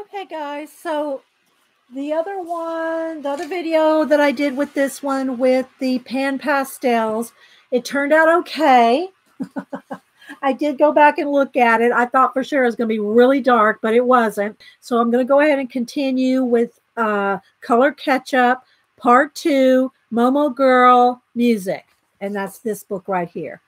Okay, guys, so the other video that I did with this one with the pan pastels, it turned out okay. I did go back and look at it. I thought for sure it was going to be really dark, but it wasn't. So I'm going to go ahead and continue with Color Ketchup, Part 2, Momo Girl Music. And that's this book right here.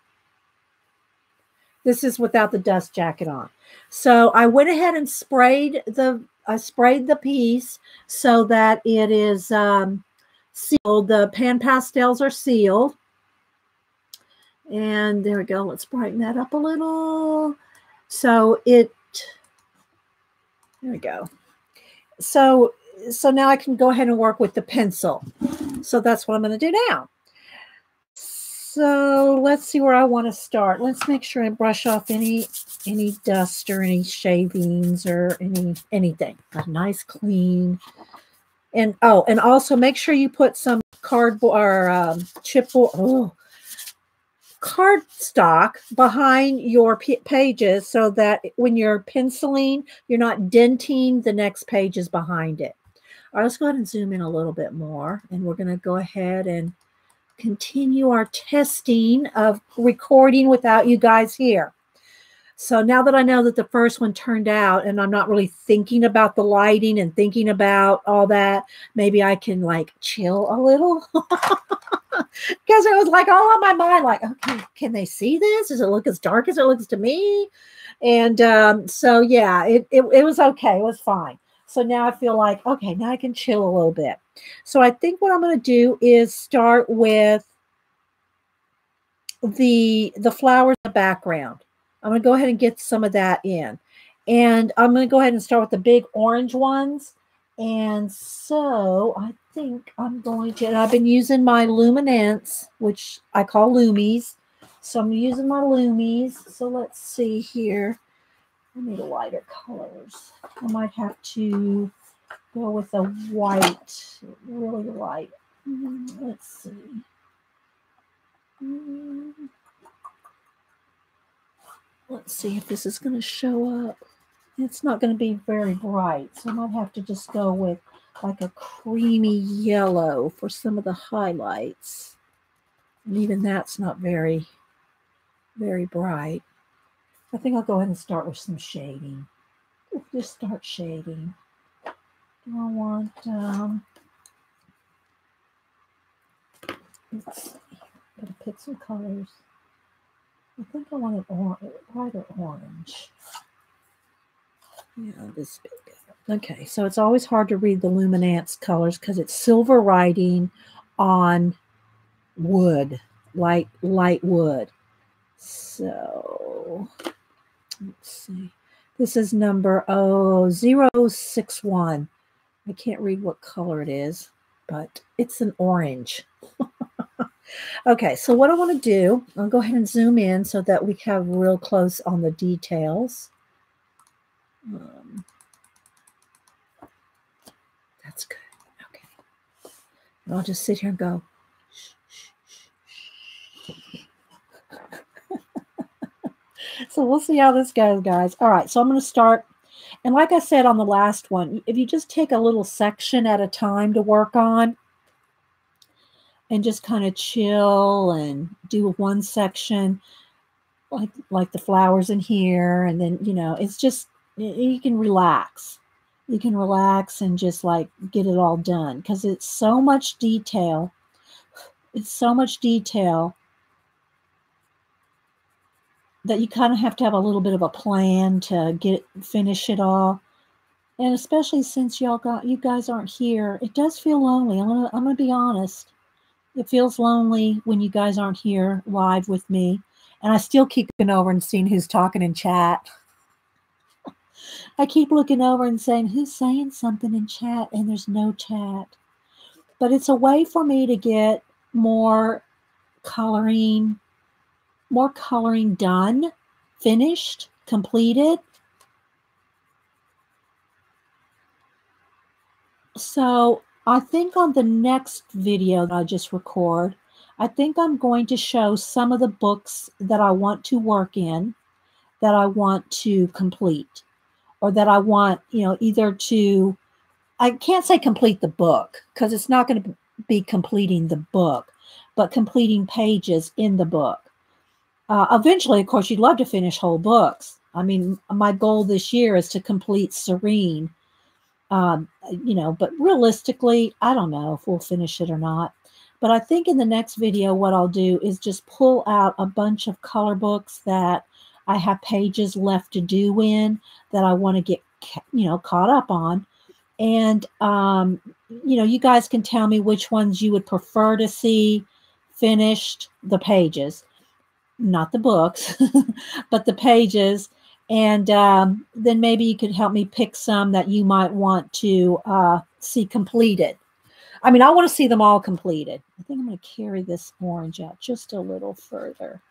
This is without the dust jacket on. So I went ahead and sprayed the piece so that it is sealed. The pan pastels are sealed. And there we go. Let's brighten that up a little. So there we go. So now I can go ahead and work with the pencil. So that's what I'm going to do now. So let's see where I want to start. Let's make sure I brush off any dust or any shavings or anything. A nice clean. And and also make sure you put some cardboard or chipboard, cardstock behind your pages so that when you're penciling, you're not denting the next pages behind it. All right, let's go ahead and zoom in a little bit more, and we're going to go ahead and continue our testing of recording without you guys here. So now that I know that the first one turned out and I'm not really thinking about the lighting and thinking about all that, maybe I can like chill a little. Because it was like all on my mind, like, okay, can they see this? Does it look as dark as it looks to me? And so, yeah, it was okay. It was fine. So now I feel like, okay, now I can chill a little bit. So I think what I'm going to do is start with the flowers in the background. I'm going to go ahead and get some of that in. And I'm going to go ahead and start with the big orange ones. And so I think I'm going to, and I've been using my Luminance, which I call Loomies. So I'm using my Loomies. So let's see here. I need a lighter colors. I might have to go with a white, really light. Let's see. Let's see if this is going to show up. It's not going to be very bright, so I might have to just go with like a creamy yellow for some of the highlights. And even that's not very, very bright. I think I'll go ahead and start with some shading. Just start shading. Do I want, let's see, I'm going to pick some colors. I think I want an brighter orange. Yeah, this big. Okay, so it's always hard to read the Luminance colors because it's silver writing on wood, light wood. So let's see. This is number 061. I can't read what color it is, but it's an orange. Okay, so what I want to do, I'll go ahead and zoom in so that we have real close on the details. That's good. Okay. And I'll just sit here and go. So we'll see how this goes, guys. All right, so I'm going to start. And like I said on the last one, if you just take a little section at a time to work on and just kind of chill and do one section, like the flowers in here, and then, you know, it's just, you can relax. You can relax and just like get it all done because it's so much detail. It's so much detail that you kind of have to have a little bit of a plan to finish it all. And especially since you guys aren't here, it does feel lonely. I'm gonna be honest. It feels lonely when you guys aren't here live with me. And I still keep looking over and seeing who's talking in chat. I keep looking over and saying, who's saying something in chat? And there's no chat. But it's a way for me to get more coloring done, finished, completed. So I think on the next video that I just record, I think I'm going to show some of the books that I want to work in, that I want to complete. or that I want, either to, I can't say complete the book because it's not going to be completing the book, but completing pages in the book. Eventually, of course, you'd love to finish whole books. I mean, my goal this year is to complete Serene, but realistically, I don't know if we'll finish it or not. But I think in the next video, what I'll do is just pull out a bunch of color books that I have pages left to do in that I want to get, caught up on. And, you guys can tell me which ones you would prefer to see finished, the pages, not the books, but the pages. And then maybe you could help me pick some that you might want to see completed. I mean, I want to see them all completed. I think I'm going to carry this orange out just a little further.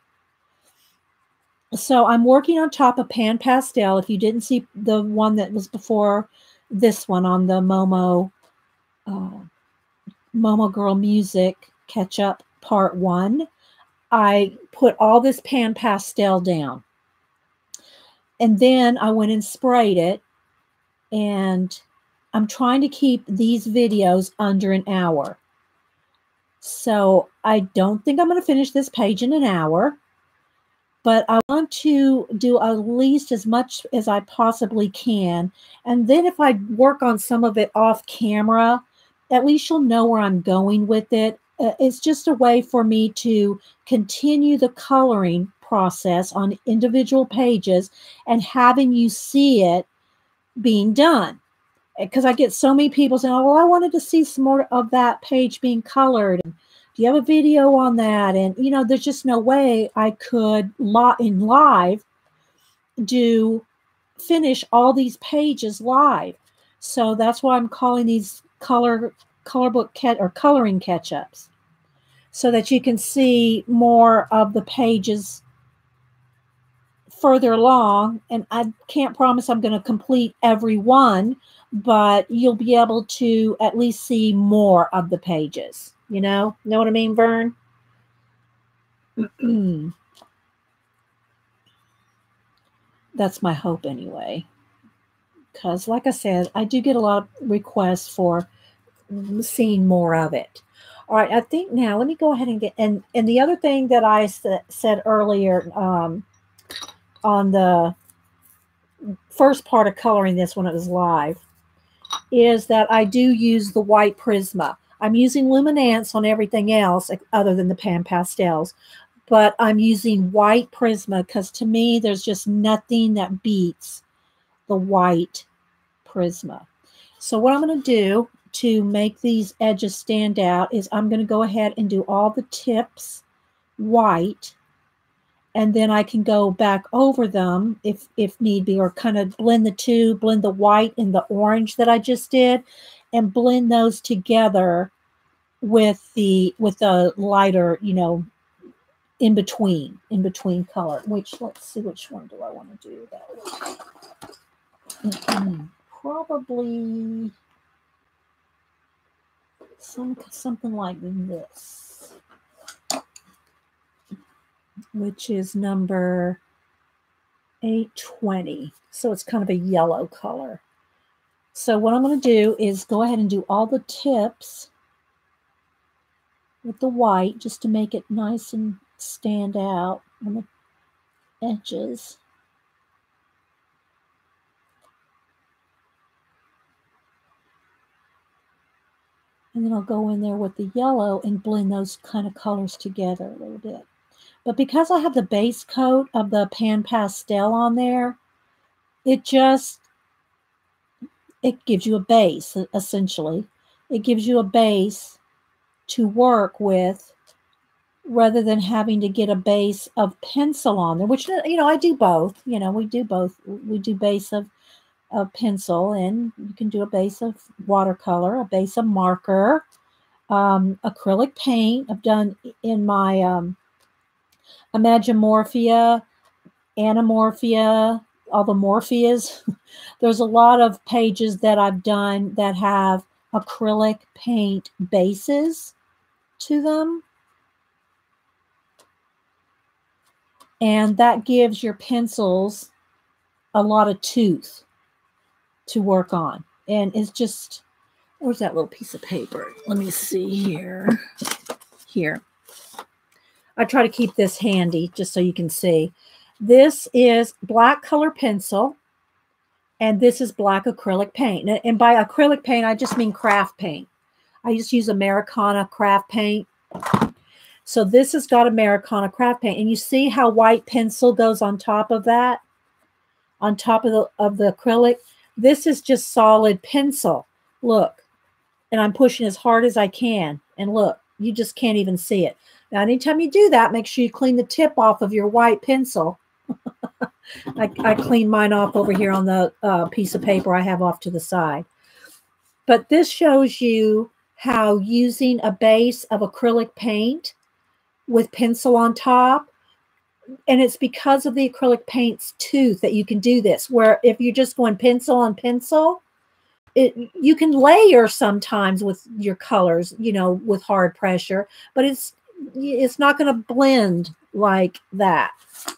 So I'm working on top of Pan Pastel. If you didn't see the one that was before this one on the Momo Girl Music Catch-Up Part 1, I put all this Pan Pastel down. And then I went and sprayed it. And I'm trying to keep these videos under an hour. So I don't think I'm going to finish this page in an hour. But I want to do at least as much as I possibly can. And then if I work on some of it off camera, at least you'll know where I'm going with it. It's just a way for me to continue the coloring process on individual pages and having you see it being done. Because I get so many people saying, oh, well, I wanted to see some more of that page being colored. And do you have a video on that? And, there's just no way I could in live finish all these pages live. So that's why I'm calling these color book coloring catch-ups, so that you can see more of the pages further along. And I can't promise I'm going to complete every one, but you'll be able to at least see more of the pages. Know what I mean, Vern? That's my hope anyway. Because like I said, I do get a lot of requests for seeing more of it. All right, I think now let me go ahead and get, and the other thing that I said earlier on the first part of coloring this when it was live, is that I do use the white Prisma. I'm using Luminance on everything else other than the Pan Pastels, but I'm using white Prisma because to me, there's just nothing that beats the white Prisma. So what I'm going to do to make these edges stand out is I'm going to go ahead and do all the tips white, and then I can go back over them if need be, or kind of blend the white and the orange that I just did, and blend those together with the lighter, in between color. Which, let's see, which one do I want to do that? Probably something like this, which is number 820. So it's kind of a yellow color. So what I'm going to do is go ahead and do all the tips with the white just to make it nice and stand out on the edges. And then I'll go in there with the yellow and blend those kind of colors together a little bit. But because I have the base coat of the Pan Pastel on there, it gives you a base, essentially. It gives you a base to work with rather than having to get a base of pencil on there, which, I do both. We do both. We do base of pencil, and you can do a base of watercolor, a base of marker, acrylic paint. I've done in my Imagimorphia, Anamorphia, all the Morphias. There's a lot of pages that I've done that have acrylic paint bases to them. And that gives your pencils a lot of tooth. to work on. And it's just, where's that little piece of paper? Let me see here. Here. I try to keep this handy just so you can see. This is black color pencil, and this is black acrylic paint. And by acrylic paint, I just mean craft paint. I just use Americana craft paint. So this has got Americana craft paint. And you see how white pencil goes on top of that? On top of the acrylic? This is just solid pencil. Look. And I'm pushing as hard as I can. And look, you just can't even see it. Now, anytime you do that, make sure you clean the tip off of your white pencil. I clean mine off over here on the piece of paper I have off to the side. But this shows you how using a base of acrylic paint with pencil on top, and it's because of the acrylic paint's tooth that you can do this, where if you're just going pencil on pencil, you can layer sometimes with your colors, you know, with hard pressure, but it's not going to blend like that.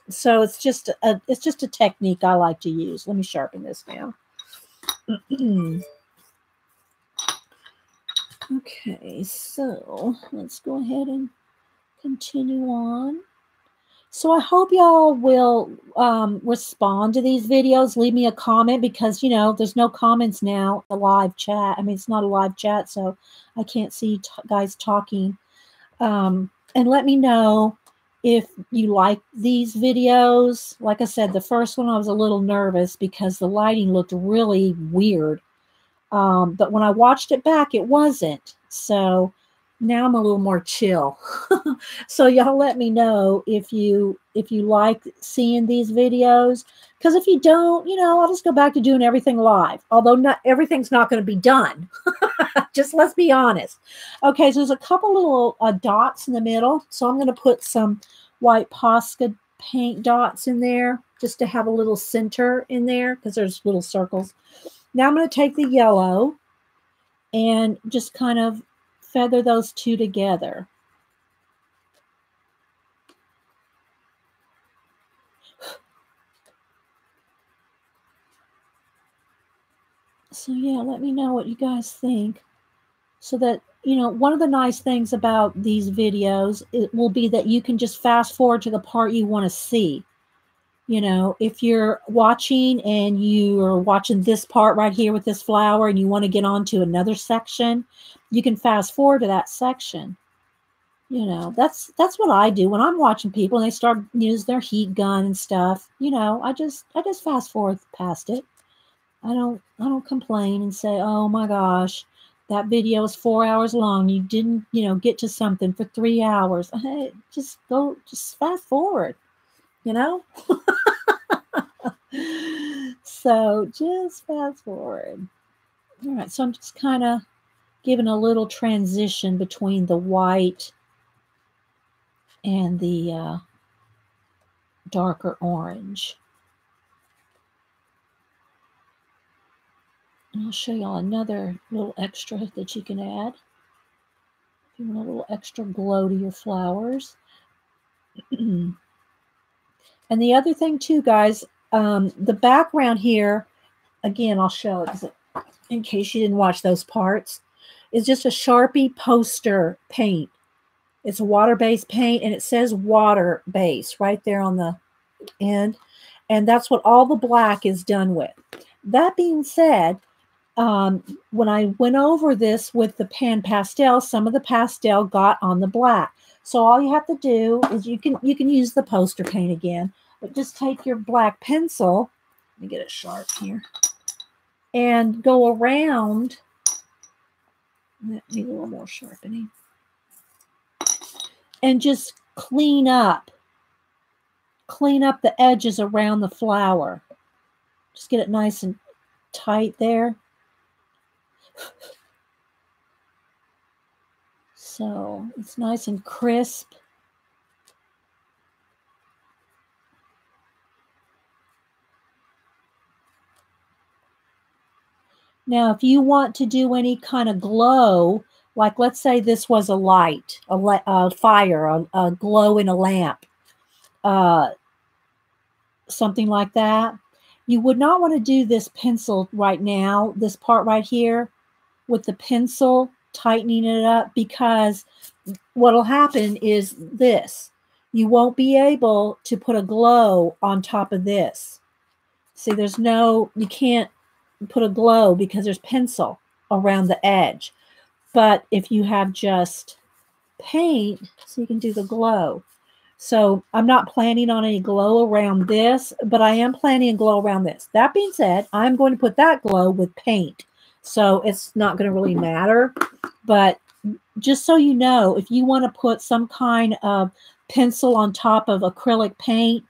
So it's just a technique I like to use. Let me sharpen this now. Okay, so let's go ahead and continue on. So I hope y'all will respond to these videos. Leave me a comment because, you know, there's no comments now. A live chat. I mean, it's not a live chat, so I can't see guys talking. And let me know if you like these videos. Like I said, the first one I was a little nervous because the lighting looked really weird. But when I watched it back, it wasn't. So now I'm a little more chill. So y'all let me know if you like seeing these videos. Because if you don't, you know, I'll just go back to doing everything live. Although not everything's not going to be done. Just let's be honest. Okay, so there's a couple little dots in the middle. So I'm going to put some white Posca paint dots in there just to have a little center in there because there's little circles. Now I'm going to take the yellow and just kind of feather those two together. So yeah, let me know what you guys think. So that, you know, one of the nice things about these videos, it will be that you can just fast forward to the part you want to see. You know, if you're watching and you are watching this part right here with this flower and you want to get on to another section, you can fast forward to that section. You know, that's what I do when I'm watching people and they start use their heat gun and stuff. You know, I just fast forward past it. I don't complain and say, oh my gosh, that video is 4 hours long. You didn't, you know, get to something for 3 hours. Hey, just fast forward, you know? So just fast forward. All right, so I'm just kind of giving a little transition between the white and the darker orange. And I'll show y'all another little extra that you can add. If you want a little extra glow to your flowers. And the other thing too, guys, the background here, again, I'll show it in case you didn't watch those parts, is just a Sharpie poster paint. It's a water-based paint, and it says water-based right there on the end. And that's what all the black is done with. That being said, when I went over this with the pan pastel, some of the pastel got on the black. So all you have to do is you can use the poster paint again, but just take your black pencil, let me get it sharp here, and go around. That needs a little more sharpening. And just clean up the edges around the flower. Just get it nice and tight there. So it's nice and crisp. Now, if you want to do any kind of glow, like let's say this was a light, a fire, a glow in a lamp, something like that, You would not want to do this pencil right now, this part right here, with the pencil, tightening it up, because what'll happen is this. You won't be able to put a glow on top of this. See, you can't put a glow because there's pencil around the edge. But if you have just paint, so you can do the glow. So I'm not planning on any glow around this, but I am planning a glow around this. That being said, I'm going to put that glow with paint. So it's not going to really matter. But just so you know, if you want to put some kind of pencil on top of acrylic paint,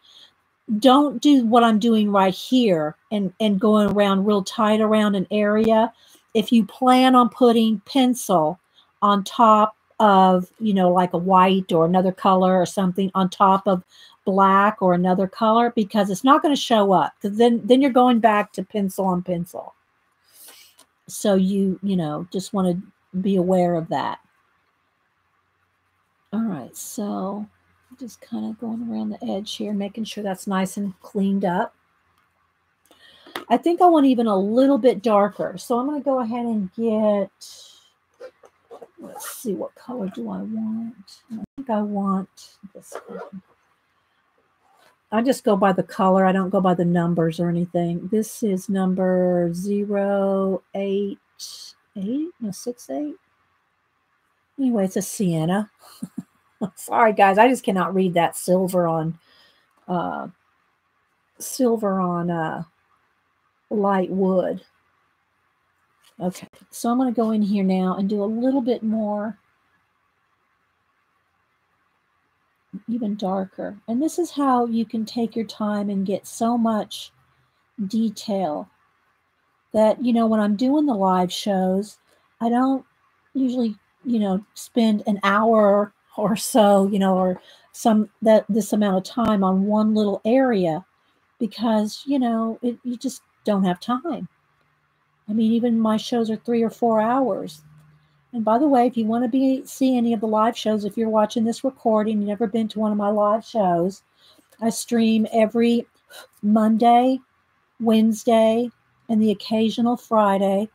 don't do what I'm doing right here and going around real tight around an area. If you plan on putting pencil on top of, like a white or another color or something on top of black or another color, because it's not going to show up, because then you're going back to pencil on pencil. So you just want to be aware of that. All right, so just kind of going around the edge here, making sure that's nice and cleaned up. I think I want even a little bit darker. So I'm going to go ahead and get, let's see, what color do I want? I think I want this one. I just go by the color. I don't go by the numbers or anything. This is number 088, no, 68. Anyway, it's a sienna. Sorry, guys. I just cannot read that silver on light wood. Okay, so I'm going to go in here now and do a little bit more, even darker. And this is how you can take your time and get so much detail that, when I'm doing the live shows, I don't usually, spend an hour or so, or this amount of time on one little area, because, you just don't have time. I mean, even my shows are 3 or 4 hours. And by the way, if you want to see any of the live shows, if you're watching this recording, you've never been to one of my live shows, I stream every Monday, Wednesday, and the occasional Friday,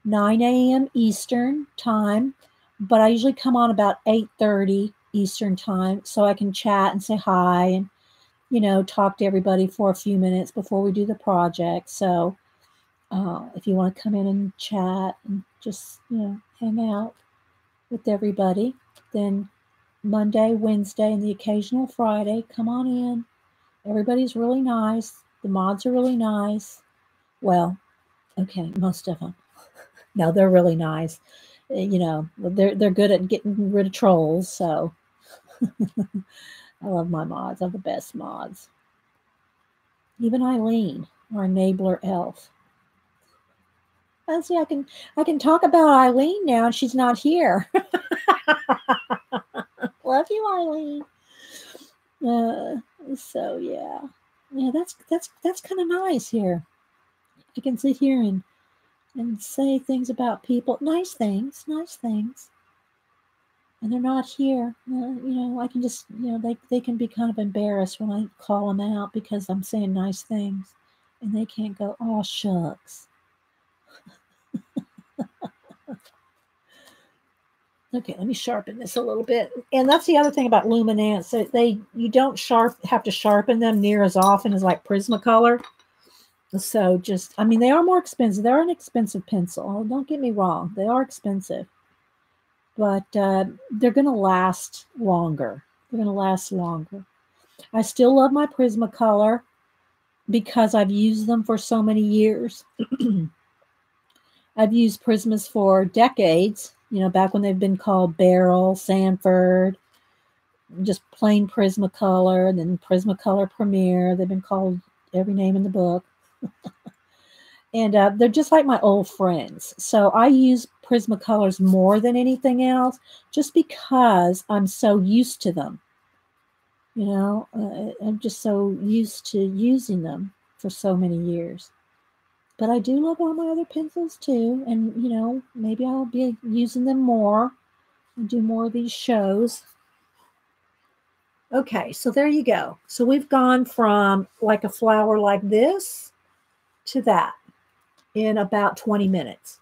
9 a.m. Eastern time. But I usually come on about 8:30 Eastern time, so I can chat and say hi and, talk to everybody for a few minutes before we do the project. So if you want to come in and chat and just, hang out with everybody, then Monday, Wednesday, and the occasional Friday, come on in. Everybody's really nice. The mods are really nice. Well, okay, most of them. No, they're really nice. They're good at getting rid of trolls. So I love my mods. I'm the best mods. Even Eileen, our enabler elf. See, I can talk about Eileen now, and she's not here. Love you, Eileen. So yeah, that's kind of nice here. I can sit here and say things about people, nice things, and they're not here. I can just, they can be kind of embarrassed when I call them out because I'm saying nice things, and they can't go, oh shucks. Okay, let me sharpen this a little bit. And that's the other thing about luminance. You don't have to sharpen them near as often as like Prismacolor. So they are more expensive. They're an expensive pencil. Don't get me wrong. They are expensive. But they're going to last longer. I still love my Prismacolor because I've used them for so many years. I've used Prismas for decades, back when they've been called Beryl, Sanford, just plain Prismacolor, and then Prismacolor Premier. They've been called every name in the book. And they're just like my old friends. So I use Prismacolors more than anything else just because I'm so used to them. I'm just so used to using them for so many years. But I do love all my other pencils too. And, maybe I'll be using them more and do more of these shows. Okay, so there you go. So we've gone from like a flower like this to that in about 20 minutes.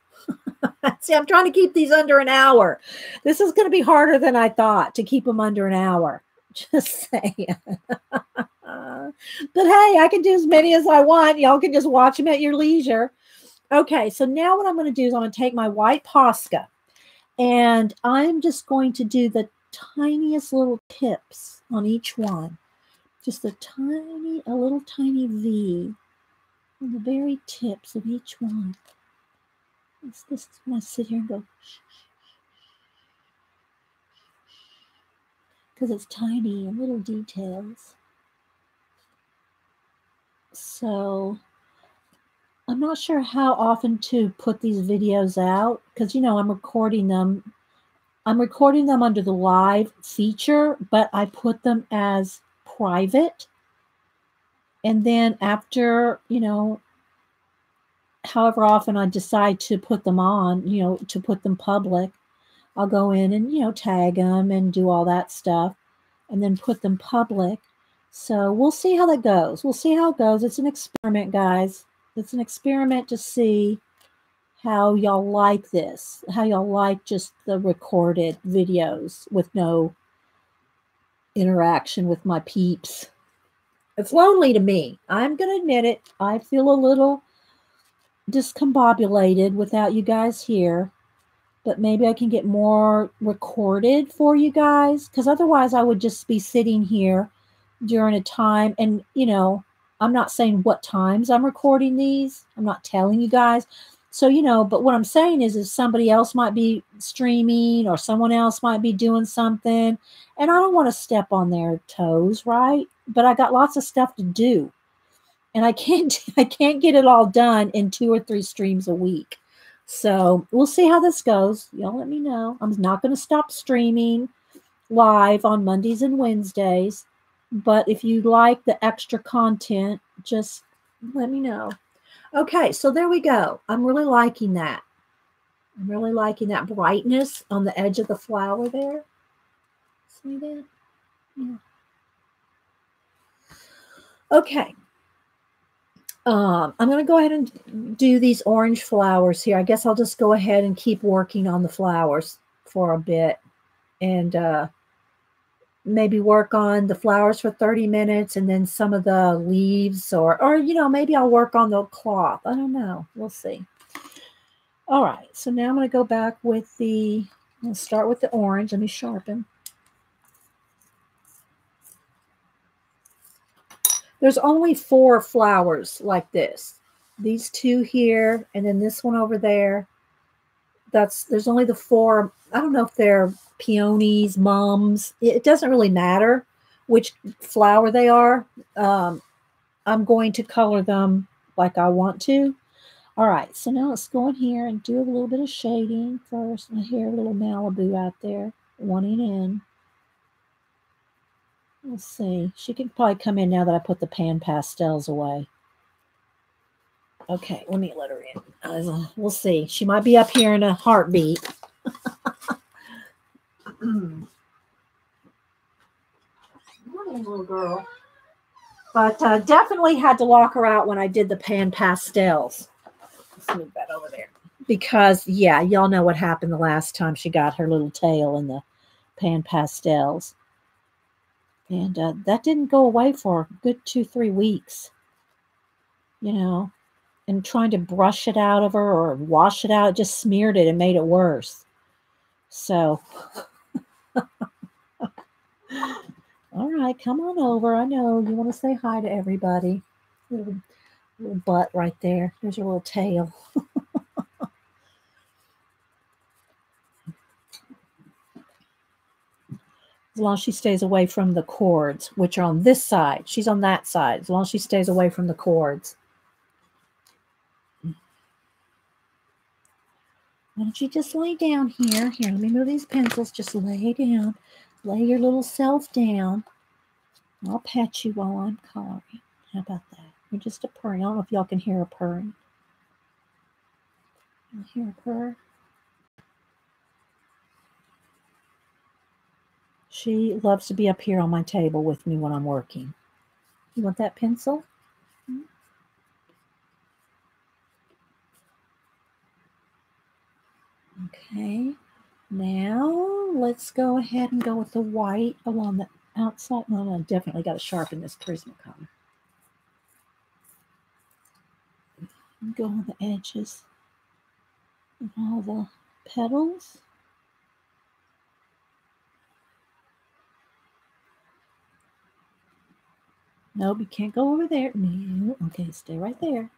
See, I'm trying to keep these under an hour. This is going to be harder than I thought to keep them under an hour. Just saying. But hey, I can do as many as I want. Y'all can just watch them at your leisure. Okay, so now what I'm going to do is I'm going to take my white Posca and I'm just going to do the tiniest little tips on each one. Just a little tiny V on the very tips of each one. This is when I sit here and go, because it's tiny and little details. So I'm not sure how often to put these videos out because, you know, I'm recording them. I'm recording them under the live feature, but I put them as private. And then after, you know, however often I decide to put them on, you know, to put them public, I'll go in and, you know, tag them and do all that stuff and then put them public. So we'll see how that goes. We'll see how it goes. It's an experiment, guys. It's an experiment to see how y'all like this, how y'all like just the recorded videos with no interaction with my peeps. It's lonely to me. I'm going to admit it. I feel a little discombobulated without you guys here, but maybe I can get more recorded for you guys because otherwise I would just be sitting here during a time and, you know, I'm not saying what times I'm recording these. I'm not telling you guys. So, you know, but what I'm saying is somebody else might be streaming or someone else might be doing something and I don't want to step on their toes, right? But I got lots of stuff to do and I can't get it all done in 2 or 3 streams a week. So we'll see how this goes. Y'all let me know. I'm not going to stop streaming live on Mondays and Wednesdays. But if you like the extra content, just let me know. Okay, so there we go. I'm really liking that. I'm really liking that brightness on the edge of the flower there. See that? Yeah. Okay. I'm going to go ahead and do these orange flowers here. I guess I'll just go ahead and keep working on the flowers for a bit and maybe work on the flowers for 30 minutes and then some of the leaves or you know, maybe I'll work on the cloth. I don't know. We'll see. All right. So now I'm going to go back with I'll start with the orange. Let me sharpen. There's only 4 flowers like this. These 2 here, and then this one over there. There's only the 4. I don't know if they're peonies, mums. It doesn't really matter which flower they are. I'm going to color them like I want to. All right, so now let's go in here and do a little bit of shading first. I hear a little Malibu out there wanting in. Let's see. She can probably come in now that I put the pan pastels away. Okay, let me let her in. We'll see. She might be up here in a heartbeat. Morning, little girl. But definitely had to lock her out when I did the pan pastels. Let's move that over there. Because, yeah, y'all know what happened the last time she got her little tail in the pan pastels. And that didn't go away for a good 2-3 weeks. You know, and trying to brush it out of her or wash it out, it just smeared it and made it worse. So, all right, come on over. I know you want to say hi to everybody. Little butt right there. There's your little tail. As long as she stays away from the cords, which are on this side. She's on that side. As long as she stays away from the cords. Why don't you just lay down here? Here, let me move these pencils. Just lay down. Lay your little self down. I'll pet you while I'm coloring. How about that? You're just a purring. I don't know if y'all can hear a purring. You hear a purr? She loves to be up here on my table with me when I'm working. You want that pencil? Okay, now let's go ahead and go with the white along the outside. No, no, definitely got to sharpen this Prismacolor. Go on the edges of all the petals. Nope, you can't go over there. No, okay, stay right there.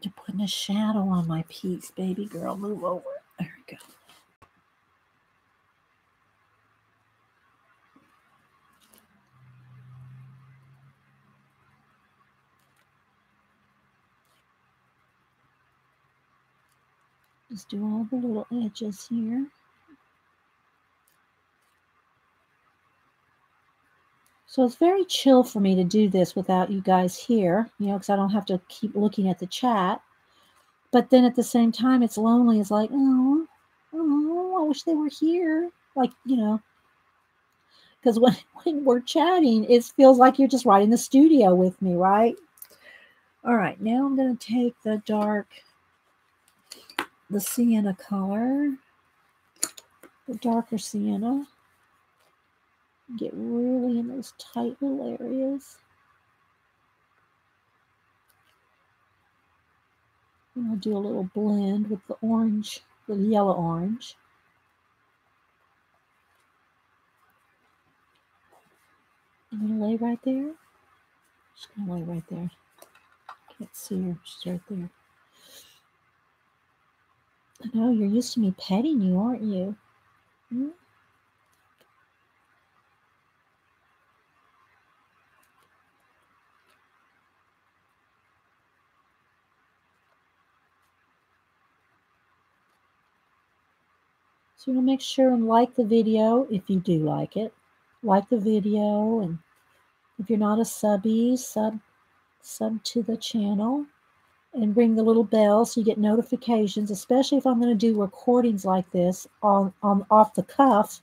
You're putting a shadow on my piece, baby girl. Move over. There we go. Just do all the little edges here. So it's very chill for me to do this without you guys here, because I don't have to keep looking at the chat. But then at the same time, it's lonely. It's like, oh, I wish they were here. Like, because when we're chatting, it feels like you're just right in the studio with me, right? All right, now I'm going to take the sienna color, the darker sienna, get really in those tight little areas. And I'll do a little blend with the orange, the yellow orange. I'm going to lay right there. Just going to lay right there. Can't see her. She's right there. I know you're used to me petting you, aren't you? Hmm? So you'll make sure and like the video if you do like it. Like the video, and if you're not a subby, sub to the channel, and ring the little bell so you get notifications, especially if I'm going to do recordings like this on off the cuff,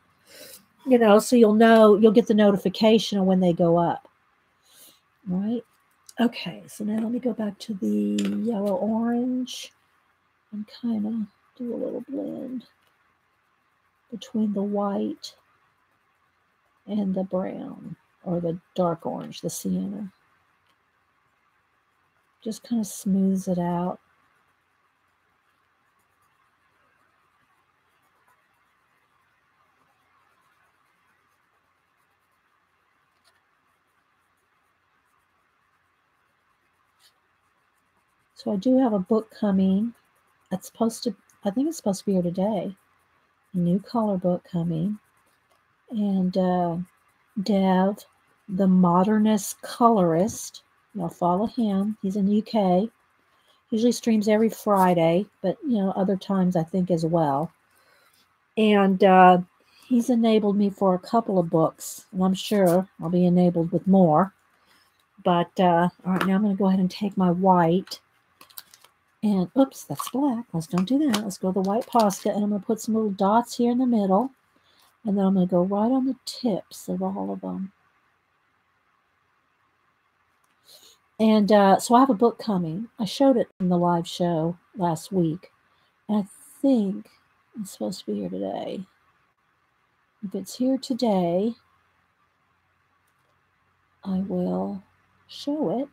so you'll get the notification of when they go up. All right. Okay, so now let me go back to the yellow orange and kind of do a little blend between the white and the brown, or the dark orange, the sienna. Just kind of smooths it out. So I do have a book coming. I think it's supposed to be here today. A new color book coming. And Dev, the modernist colorist, y'all follow him. He's in the UK. Usually streams every Friday, but other times I think as well. And he's enabled me for a couple of books, and I'm sure I'll be enabled with more. But all right, now I'm going to go ahead and take my white. And oops, that's black. Let's don't do that. Let's go to the white pasta, and I'm going to put some little dots here in the middle. And then I'm going to go right on the tips of all of them. And so I have a book coming. I showed it in the live show last week. And I think it's supposed to be here today. If it's here today, I will show it.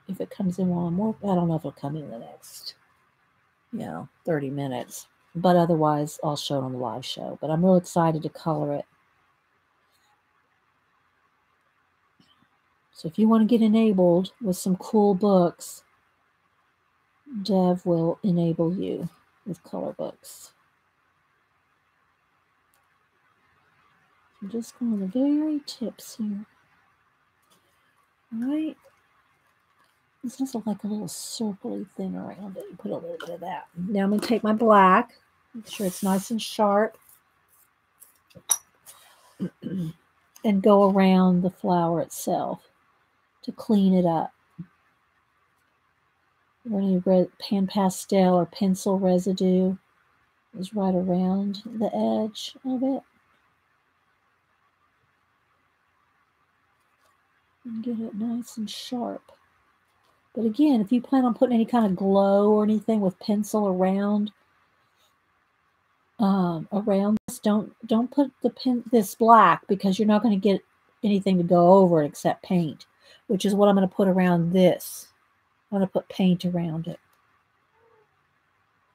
If it comes in while I'm working, I don't know if it'll come in the next, 30 minutes. But otherwise, I'll show it on the live show. But I'm real excited to color it. So if you want to get enabled with some cool books, Dev will enable you with color books. I'm just going to the very tips here. All right. This has like a little circly thing around it. You put a little bit of that. Now I'm going to take my black. Make sure it's nice and sharp. And go around the flower itself to clean it up. Any pan pastel or pencil residue is right around the edge of it. And get it nice and sharp. But again, if you plan on putting any kind of glow or anything with pencil around this, don't put this black, because you're not going to get anything to go over it except paint, which is what I'm going to put around this. I'm going to put paint around it.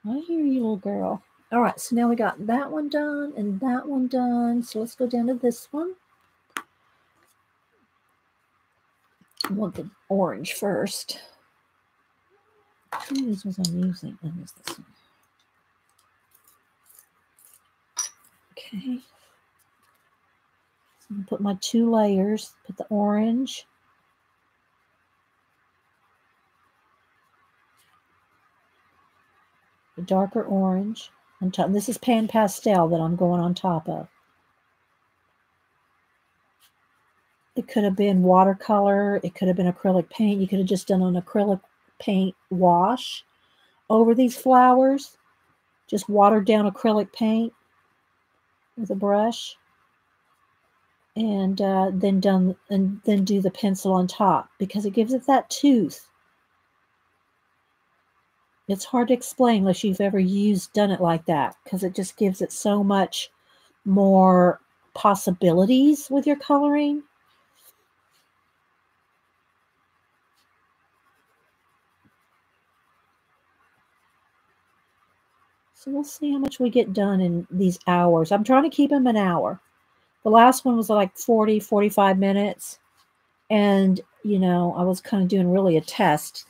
I hear you, little girl. All right, so now we got that one done and that one done. So let's go down to this one. I want the orange first. Which of these was I using? And is this one? Okay. So I'm going to put my 2 layers. Put the orange. The darker orange on top. This is Pan Pastel that I'm going on top of. It could have been watercolor. It could have been acrylic paint. You could have just done an acrylic paint wash over these flowers. Just watered down acrylic paint with a brush, and then do the pencil on top, because it gives it that tooth. It's hard to explain unless you've ever done it like that, because it just gives it so much more possibilities with your coloring. So we'll see how much we get done in these hours. I'm trying to keep them an hour. The last one was like 40, 45 minutes. And, you know, I was kind of doing really a test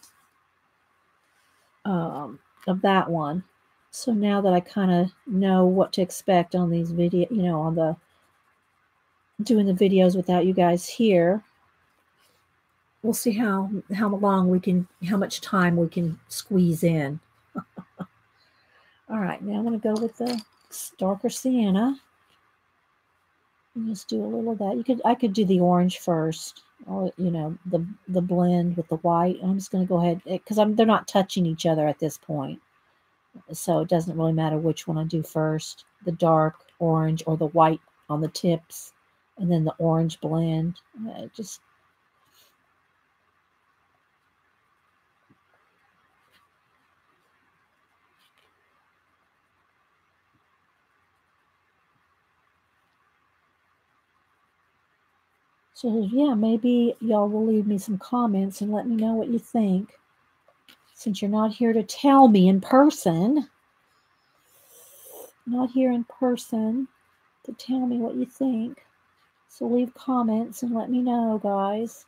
of that one. So now that I kind of know what to expect on these videos, you know, on doing the videos without you guys here, we'll see how much time we can squeeze in. All right, now I'm going to go with the darker sienna. And just do a little of that. I could do the orange first, or, you know, the blend with the white. I'm just going to go ahead, because they're not touching each other at this point. So it doesn't really matter which one I do first, the dark orange or the white on the tips, and then the orange blend. So yeah, maybe y'all will leave me some comments and let me know what you think. Since you're not here to tell me in person, not here in person to tell me what you think. So leave comments and let me know, guys.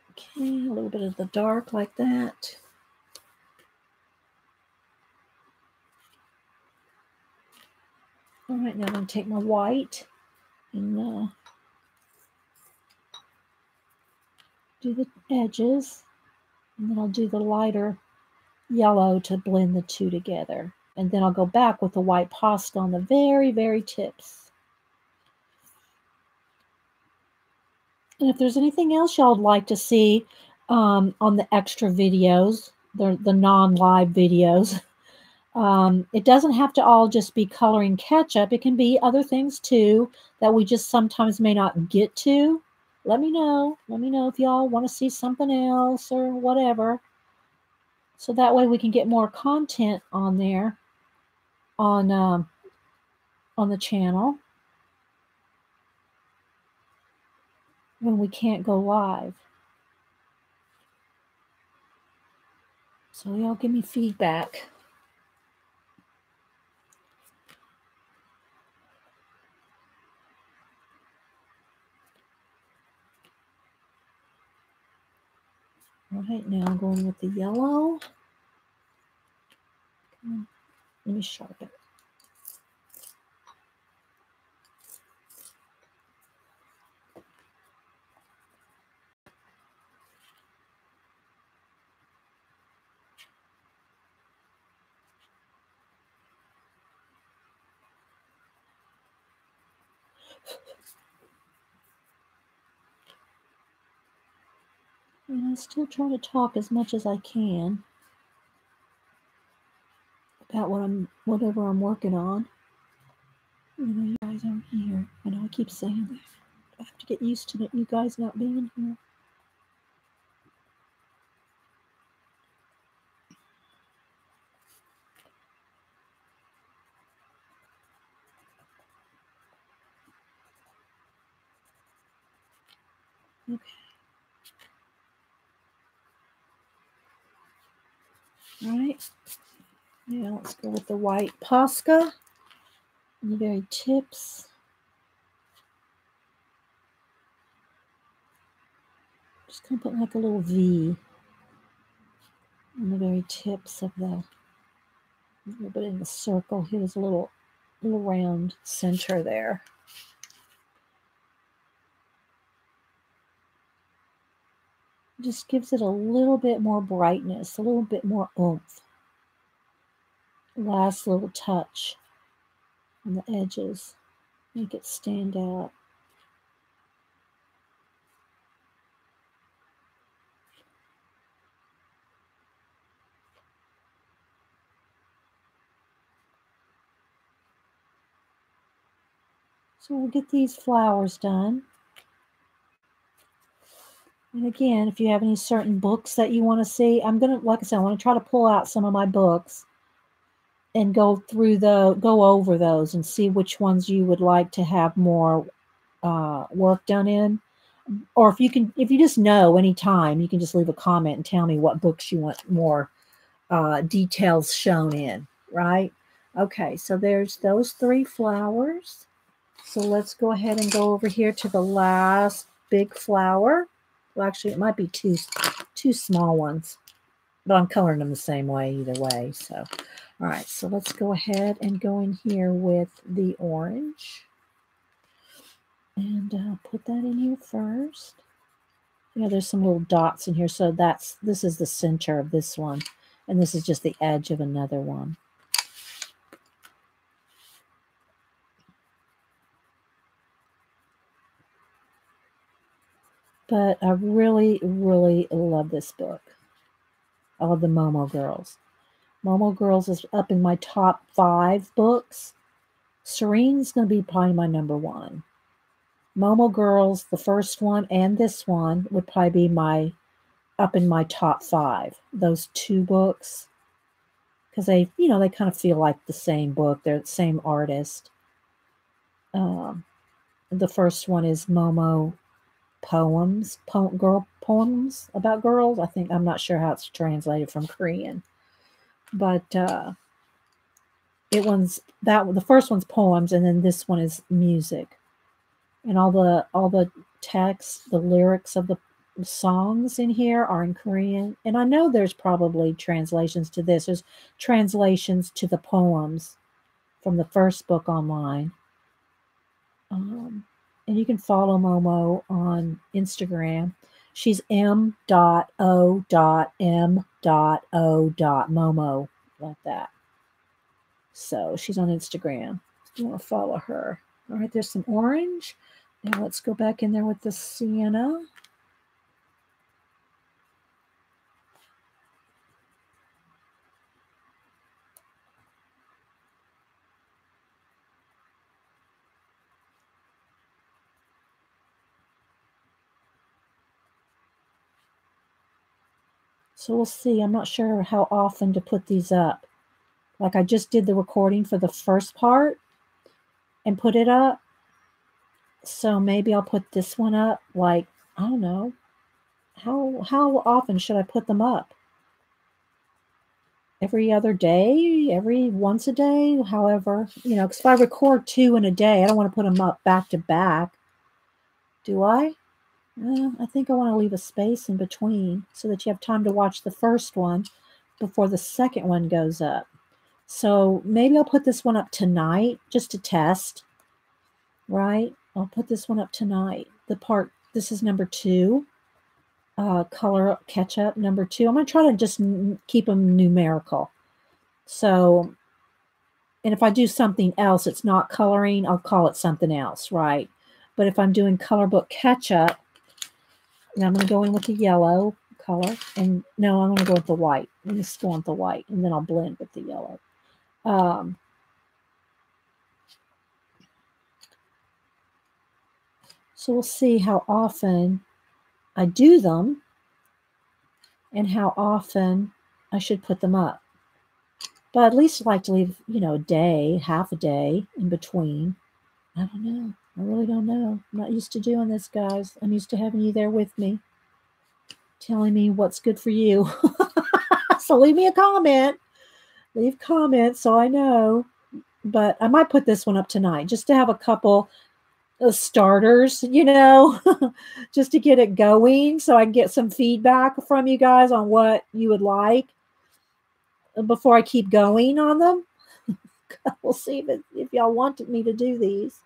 Okay, a little bit of the dark like that. All right, now I'm going to take my white and do the edges. And then I'll do the lighter yellow to blend the two together. And then I'll go back with the white Posca on the very, very tips. And if there's anything else y'all would like to see on the extra videos, the non-live videos, it doesn't have to all just be coloring ketchup. It can be other things too that we just sometimes may not get to. Let me know. Let me know if y'all want to see something else or whatever. So that way we can get more content on there on the channel when we can't go live. So y'all give me feedback. All right, now I'm going with the yellow. Let me sharpen it. And I still try to talk as much as I can about whatever I'm working on. You know, you guys aren't here. I know I keep saying that. I have to get used to you guys not being here. Okay. All right. Now let's go with the white Posca and the very tips. Just gonna put like a little V on the very tips of the, a little bit in the circle. Here's a little round center there. Just gives it a little bit more brightness, a little bit more oomph. Last little touch on the edges, make it stand out. So we'll get these flowers done. And again, if you have any certain books that you want to see, I'm going to, like I said, I want to try to pull out some of my books and go over those and see which ones you would like to have more work done in. Or if you just know anytime, you can just leave a comment and tell me what books you want more details shown in, right? Okay, so there's those 3 flowers. So let's go ahead and go over here to the last big flower. Well, actually, it might be two small ones, but I'm coloring them the same way either way. So, all right, so let's go ahead and go in here with the orange. And put that in here first. There's some little dots in here, so this is the center of this one, and this is just the edge of another one. But I really, really love this book. I love the Momo Girls. Momo Girls is up in my top 5 books. Serene's going to be probably my number 1. Momo Girls, the first one, and this one would probably be up in my top 5. Those 2 books, because they kind of feel like the same book. They're the same artist. The first one is Momo Poems, girl poems about girls. I'm not sure how it's translated from Korean, but the first one's poems, and then this one is music, and all the text, the lyrics of the songs in here are in Korean. And I know there's probably translations to this. There's translations to the poems from the first book online. And you can follow Momo on Instagram. She's m.o.m.o.momo, like that. So she's on Instagram. You want to follow her. All right, there's some orange. Now let's go back in there with the sienna. So we'll see. I'm not sure how often to put these up. Like I just did the recording for the first part and put it up. So maybe I'll put this one up, like, I don't know. How often should I put them up? Every other day? Every once a day? However, because if I record 2 in a day, I don't want to put them up back to back. Do I? I think I want to leave a space in between so that you have time to watch the first one before the second one goes up. So maybe I'll put this one up tonight just to test, right? I'll put this one up tonight. This is number 2, color catch-up number 2. I'm going to try to just keep them numerical. So, and if I do something else, it's not coloring, I'll call it something else, right? But if I'm doing color book catch-up, now I'm going to go in with the yellow color. And no, I'm going to go with the white. Let me just go with the white, and then I'll blend with the yellow. So we'll see how often I do them and how often I should put them up. But at least I like to leave, you know, a day, half a day in between. I don't know. I really don't know. I'm not used to doing this, guys. I'm used to having you there with me, telling me what's good for you. So leave me a comment. Leave comments so I know. But I might put this one up tonight just to have a couple of starters, you know, just to get it going so I can get some feedback from you guys on what you would like before I keep going on them. We'll see if y'all wanted me to do these.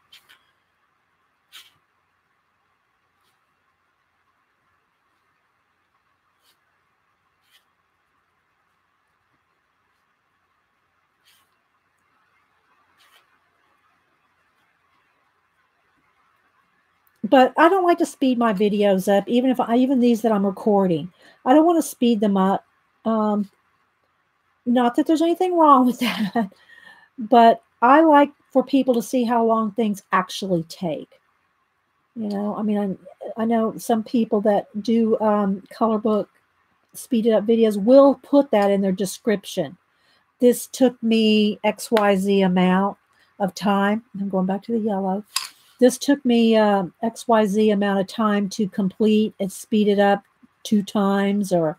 But I don't like to speed my videos up, even these that I'm recording. I don't want to speed them up. Not that there's anything wrong with that, but I like for people to see how long things actually take. You know, I mean, I know some people that do color book speeded up videos will put that in their description. This took me XYZ amount of time. I'm going back to the yellow. This took me XYZ amount of time to complete. It's speeded up 2 times or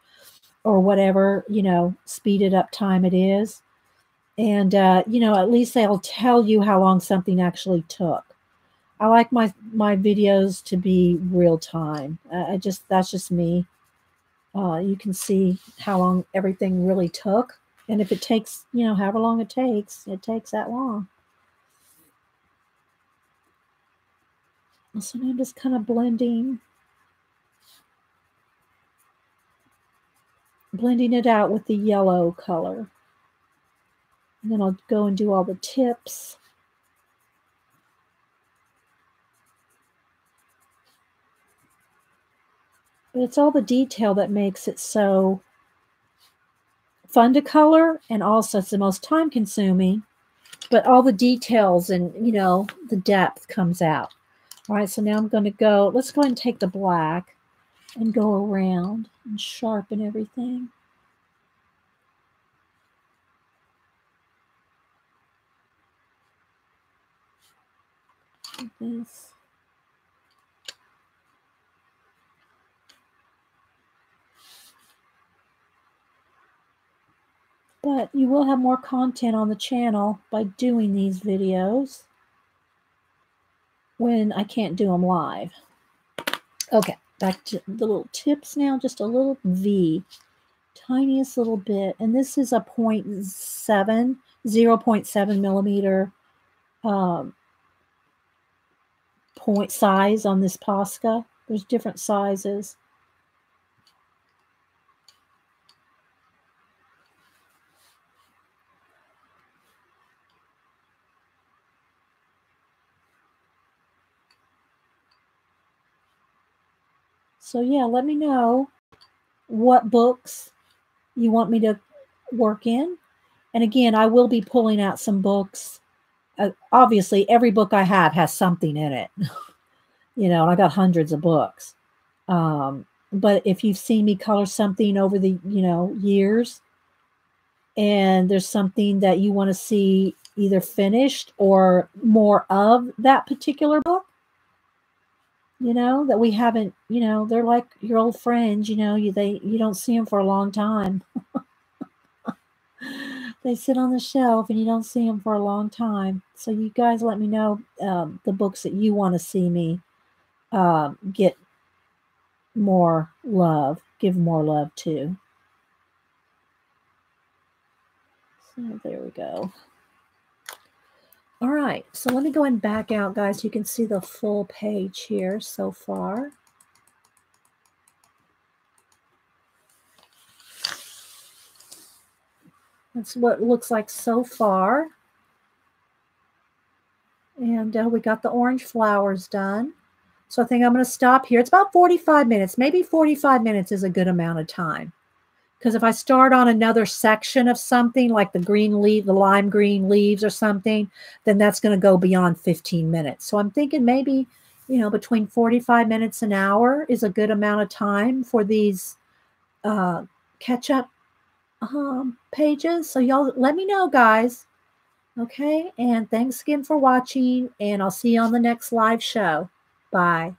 whatever, you know, speeded up time it is. And, you know, at least they'll tell you how long something actually took. I like my videos to be real time. That's just me. You can see how long everything really took. And if it takes, you know, however long it takes that long. So now I'm just kind of blending it out with the yellow color. And then I'll go and do all the tips. But it's all the detail that makes it so fun to color, and also it's the most time consuming, but all the details and, you know, the depth comes out. All right, so now I'm going to go, let's go ahead and take the black and go around and sharpen everything. Like this. But you will have more content on the channel by doing these videos when I can't do them live. Okay, back to the little tips now, just a little V, tiniest little bit. And this is a 0.7 millimeter point size on this Posca. There's different sizes. So yeah, let me know what books you want me to work in. And again, I will be pulling out some books. Obviously, every book I have has something in it. You know, and I got hundreds of books. But if you've seen me color something over the, you know, years, and there's something that you want to see either finished or more of that particular book, you know, that we haven't, you know, they're like your old friends, you know, you don't see them for a long time. They sit on the shelf and you don't see them for a long time. So you guys let me know the books that you want to see me get more love, give more love to. So there we go. All right, so let me go and back out, guys. You can see the full page here so far. That's what it looks like so far. And we got the orange flowers done. So I think I'm going to stop here. It's about 45 minutes. Maybe 45 minutes is a good amount of time. Because if I start on another section of something like the green leaf, the lime green leaves or something, then that's going to go beyond 15 minutes. So I'm thinking maybe you know, between 45 minutes an hour is a good amount of time for these catch-up pages. So y'all let me know, guys. Okay, and thanks again for watching, and I'll see you on the next live show. Bye.